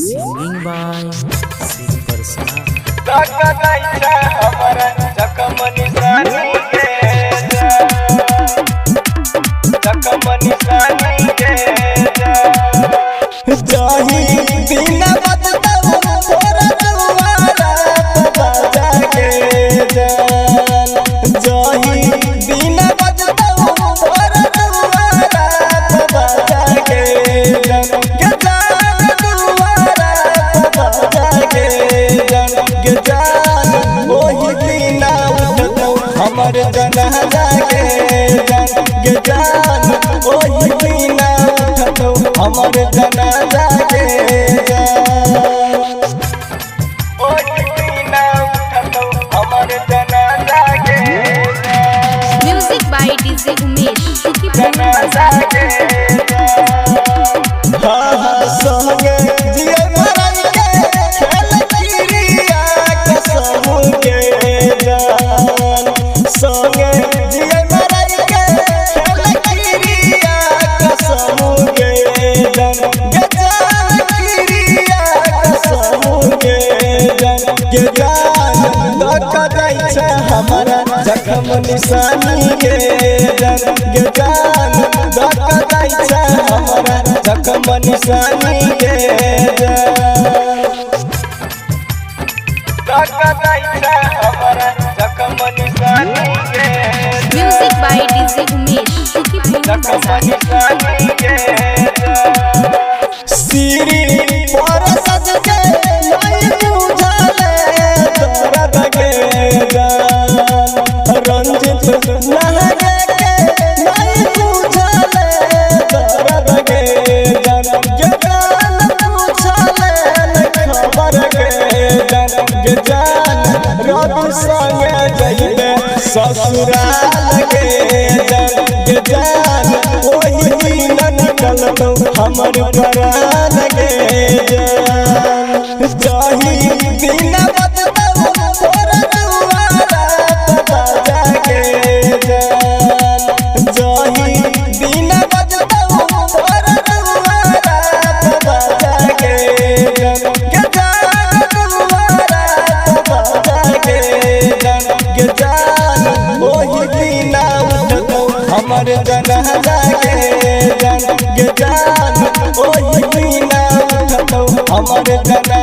Singing by Silver Star. हमर जनाजा के जान ओही बिना उठतो हमर जनाजा के ओही बिना उठतो हमर जनाजा के म्यूजिक बाय डीजे उमेश जनाजा के संगे जिए मरन के खेल चिड़िया के समूह के जान संगे जिए मरन के खेल चिड़िया के समूह के जान चिड़िया के समूह के जान धक दै छै हमारा जखम निशानी के जान धक दै छै हमारा जखम निशानी के म्यूजिक बाय डीजे उमेश सीरी पर सज के नहीं बुझले दर्द के जान रंजित लहरे के नहीं बुझले दर्द के जान पूछले खबर के जान रवि संगे जइबे ससुराल के जान ओही दिन निकलतो हमर प्राण के जान जही दिन बजतौ तोरा दुआरा बाजा के जान जही दिन बजतौ तोरा दुआरा बाजा के जान दुआरा बाजा के जान ओही दिन उठतौ हमर जनाजा के जान ओही दिन उठतौ हमर जनाजा